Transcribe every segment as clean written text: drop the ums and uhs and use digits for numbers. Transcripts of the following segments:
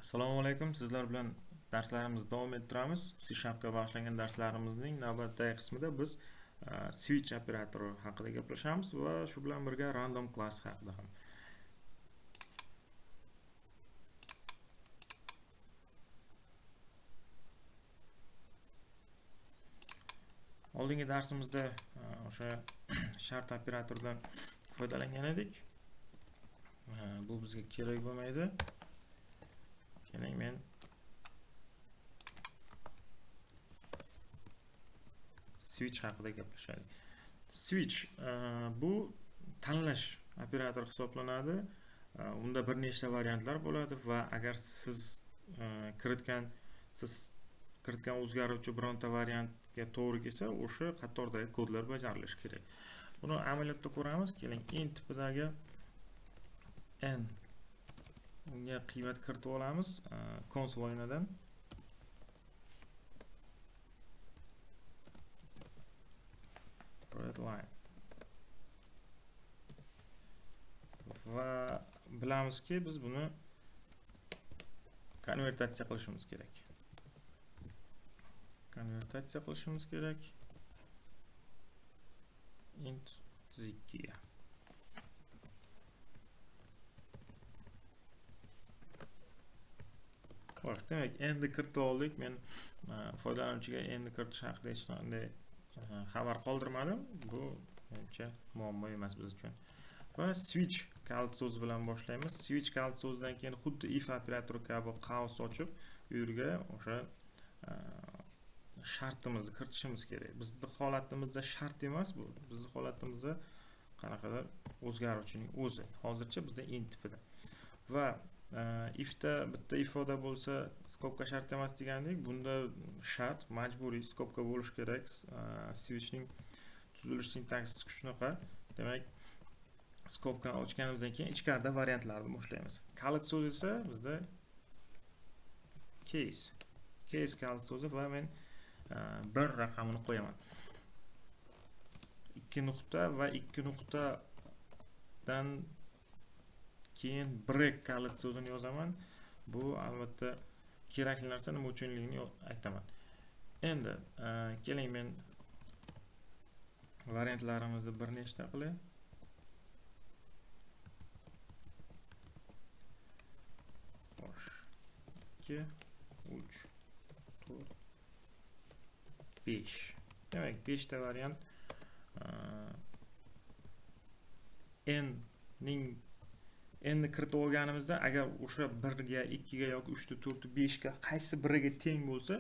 Assalomu alaykum. Sizlar bilan darslarimizni davom ettiramiz. C# ga bag'ishlangan darslarimizning navbatdagi qismida biz switch operatori haqida gaplashamiz va shu bilan birga random class haqida ham. Oldingi darsimizda o'sha shart operatoridan foydalangan edik. Bu bizga kerak bo'lmaydi. Keling, men switch haqida gaplashaylik. Switch bu tanlash operatori hisoblanadi. Unda bir nechta variantlar bo'ladi va agar siz kiritgan o'zgaruvchi bironta variantga to'g'ri kelsa, o'sha qatordagi kodlar bajarilishi kerak. Buni amaliyotda ko'ramiz. Keling, int tipidagi n unga qiymat kiritib olamiz konsol o'yinidan. Line. Va bilamizki biz buni konvertatsiya qilishimiz kerak. Int 32 ga. Xo'sh, demak, endi kiritib oldik. Men foydalanuvchiga endi kiritish haqida hech qanday xabar qoldirmadim. Bu menimcha muammo emas biz uchun. Va switch kalit so'zi bilan boshlaymiz. Switch kalit so'zidan keyin xuddi if operatori kabi qaus ochib, u yerga o'sha shartimizni kiritishimiz kerak. Bizning holatimizda shart emas bu. Bizning holatimizda qanaqadir o'zgaruvchining o'zi. Hozircha bizda int tipida. Va ifda bitta ifoda bo'lsa, skobka shart emas degandik. Bunda shart majburiy skobka bo'lish kerak. Switchning tuzilish sintaksisi shunaqa. Demak, skobkani ochganimizdan keyin ichkarida variantlarni boshlaymiz. Kalit so'z esa bizda case kalit so'zi va men bir raqamini qo'yaman. 2 nuqta va 2 nuqtadan keyin break kalit so'zini yozaman. Bu albatta kerakli narsa, nima uchunligini aytaman. Endi keling, men variantlarimizni bir nechta qilay. Xo'sh. 2 3 4 5. Demak, 5 ta variant endi kiritib olganimizda, agar o'sha 1 ga, 2 ga yoki 3 ta, 4 ta, 5 ga qaysi biriga teng bo'lsa,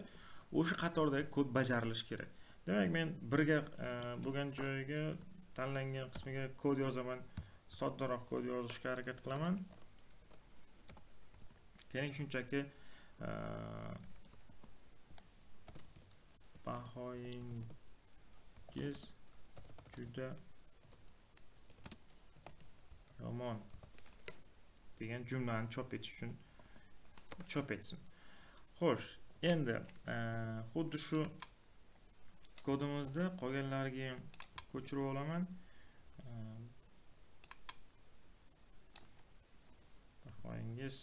o'sha qatordagi kod bajarilishi kerak. Demak, men 1 ga bo'lgan joyiga tanlangan qismiga kod yozaman. Soddaroq kod yozishga harakat qilaman. Keling, shunchaki bahoyingiz juda yomon degan jumlani chop etish uchun chop etsin. Xo'sh, endi xuddi shu kodimizni qolganlariga ham ko'chirib olaman. Bahoyingiz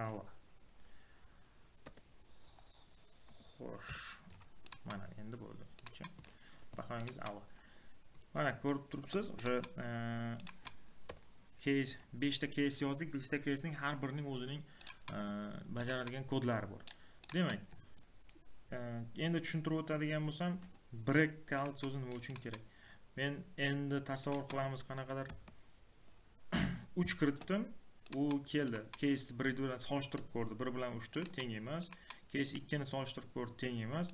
hava. Xo'sh. Mana endi bo'ldi. Bahoyingiz hava. Mana ko'rib turibsiz, o'sha case 5 ta case yozdik. 5 ta casening har birining o'zining bajaradigan kodlari bor. Demak, endi tushuntirib o'tadigan bo'lsam, break kalit so'zi nima uchun kerak? Men endi tasavvur qilamiz, qanaqadir 3 kiritdim. U keldi. Case 1 bilan solishtirib ko'rdi. 1 bilan 3 ta teng emas. Case 2 ni solishtirib ko'rdi, teng emas.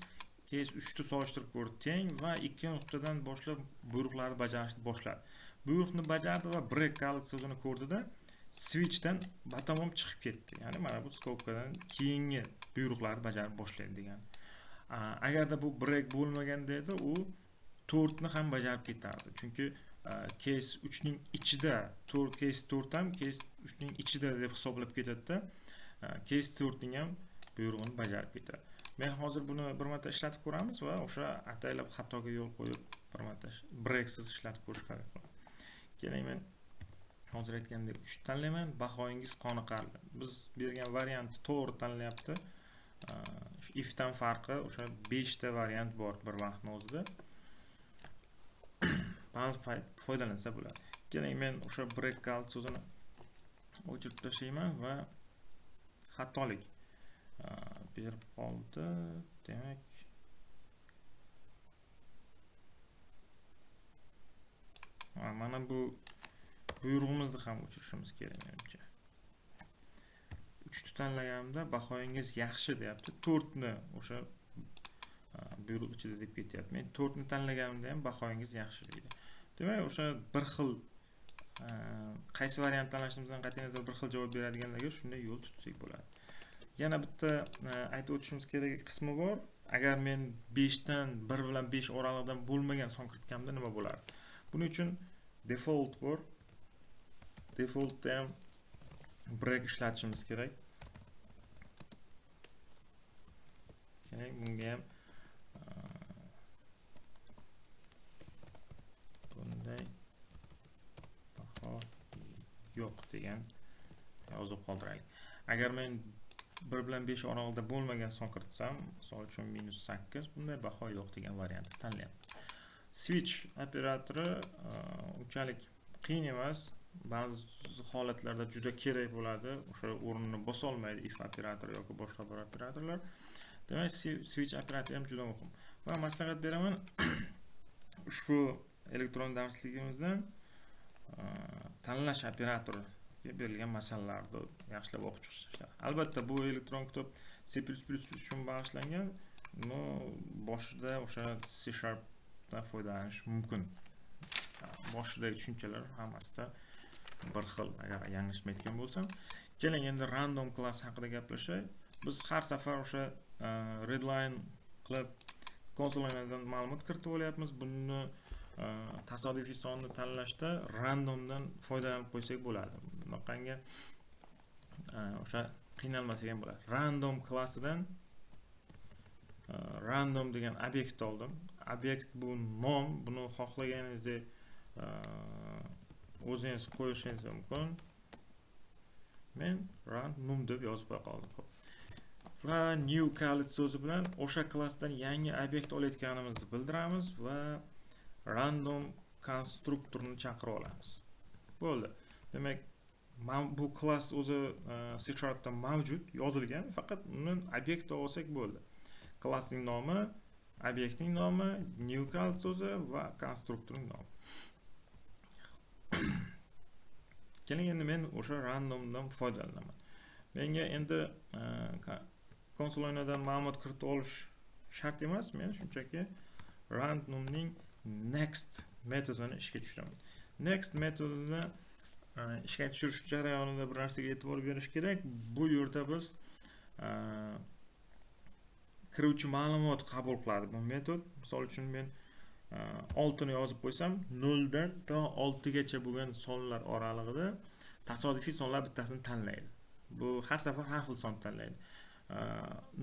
Case 3 ni solishtirib ko'rdi, teng va 2 nuqtadan boshlab buyruqlarni bajarishni boshladi. Buyruqni bajardi va break kalit so'zini ko'rdida, switchdan batamom chiqib ketdi. Ya'ni mana bu skobkadan keyingi buyruqlarni bajarib boshlaydi degan. Agarda bu break bo'lmaganda edi, u 4 ni ham bajarib ketardi. Chunki case 3 ning ichida, case 4 ham case 3 ning ichida deb hisoblab ketadi-da. Case 4 ning ham buyrug'ini bajarib ketadi. Men hozir buni bir marta ishlatib ko'ramiz va o'sha ataylab xatoga yo'l qo'yib bir marta breaksiz ishlatib ko'rishga harakat qilaman. Keling, men hozir aytgandek 3 tanlayman, bahoyingiz qoniqarli. Biz bergan variant to'g'ri tanlayapti. If dan farqi o'sha 5 ta variant bor bir vaqtning o'zida. Ba'zi foydalansa bo'ladi. Keling, men o'sha break out so'zini o'chirib tashlayman va xatolik berib qoldi. Demak, mana bu buyrug'imizni ham o'chirishimiz kerak menimcha. 3 ni tanlaganimda bahoyingiz yaxshi deyapti. 4 ni o'sha buyruq ichida deb ketyapti. Men 4 ni tanlaganimda ham bahoyingiz yaxshi deydi. Demak, o'sha bir xil qaysi variant tanlashimizdan qat'iy nazar bir xil javob beradiganlarga shunday yo'l tutsak bo'ladi. Yana bitta aytib o'tishimiz kerak qismi bor. Agar men 5 dan 1 bilan 5 oraliqdan bo'lmagan son kiritganimda nima bo'lardi? Buning uchun default bor. Defaultda ham break ishlatishimiz kerak. Keling, bunga ham bunday baho yo'q degan yozib qoldiraylik. Agar men 1 bilan 5 oraliqda bo'lmagan son kiritsam, misol uchun -8, bunday baho yo'q degan variantni tanlayapman. Switch operatori unchalik qiyin emas. Ba'zi holatlarda juda kerak bo'ladi. O'sha o'rnini bosa olmaydi if operatori yoki boshqa bir operatorlar. Demak, switch operatori ham juda muhim. Va maslahat beraman, ushbu elektron darsligimizdan tanlash operatoriga berilgan masalalarni yaxshilab o'qib chiqishlar. Albatta, bu elektron kitob C++ uchun bag'ishlangan. Boshida o'sha C# dan foydalanish mumkin. Boshidagi tushunchalar hammasida bir xil, agar yanglishmayotgan bo'lsam. Keling, endi random class haqida gaplashay. Biz har safar o'sha readline qilib konsollardan ma'lumot kiritib olyapmiz. Buni tasodifiy sonni tanlashda randomdan foydalanib qo'ysak bo'ladi. Bunaqangi o'sha qiynalmasak ham bo'ladi. Random klassidan random degan obyekt oldim. Obyekt bu nom, buni xohlaganingizdek o'zingiz qo'yishingiz mumkin. Men random deb yozib qoldim. Va new calit so'zi bilan o'sha klassdan yangi obyekt olayotganimizni bildiramiz va random konstruktorni chaqira olamiz. Bo'ldi. Demak, bu klass o'zi C# da mavjud, yozilgan, faqat uni obyekt olsak bo'ldi. Klassning nomi, obyektning nomi, new calit so'zi va konstruktorning nomi. Keling, endi men o'sha randomdan foydalanaman. Menga endi konsol o'yinidan ma'lumot kiritib olish shart emas. Men shunchaki randomning next metodini ishga tushiraman. Next metodini ishga tushirish jarayonida bir narsaga e'tibor berish kerak. Bu yerda biz kiruvchi ma'lumot qabul qiladi bu metod. Misol uchun men 6 ni yozib qo'ysam, 0 dan to 6 gacha bo'lgan sonlar oralig'ida tasodifiy sonlar bittasini tanlaydi. Bu har safar har xil son tanlaydi.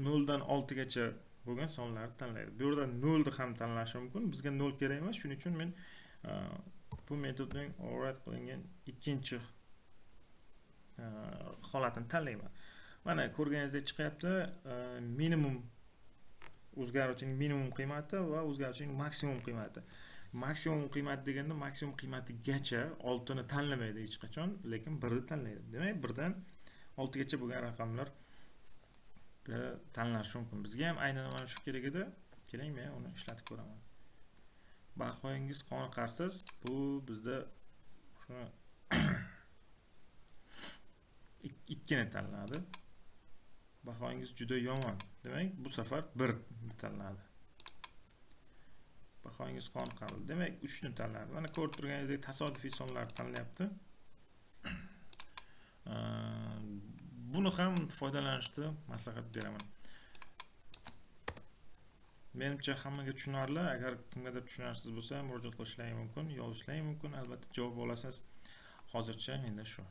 0 dan 6 gacha bo'lgan sonlarni tanlaydi. Bu yerda 0 ni ham tanlashi mumkin. Bizga 0 kerak emas. Shuning uchun men bu metodning override qilingan ikkinchi holatini tanlayman. Mana ko'rganingizdek chiqyapti, minimum o'zgaruvchining minimum qiymati va o'zgaruvchining maksimum qiymati. Maksimum qiymat deganda maksimum qiymatigacha 6 ni tanlamaydi hech qachon, lekin 1 ni tanlaydi. Demak, 1 dan 6 gacha bo'lgan raqamlar tanlash mumkin. Bizga ham aynan mana shu kerak edi. Keling, men uni ishlatib ko'raman. Bahoyingiz qoniqarsiz. Bu bizda shuni 2 ni tanladi. Bahoyingiz juda yomon. Demak, bu safar 1 ni tanladi. Bahoyingiz qoniqarli. Demak, 3 ni tanladi. Mana ko'rib turganingizdek tasodifiy sonlar tanlayapti. Buni ham foydalanishni maslahat beraman. Menimcha hammaga tushunarli. Agar kimgadir tushunarsiz bo'lsa, murojaat qilishlari mumkin, yozishlari mumkin. Albatta javob olasiz. Hozircha menda shu.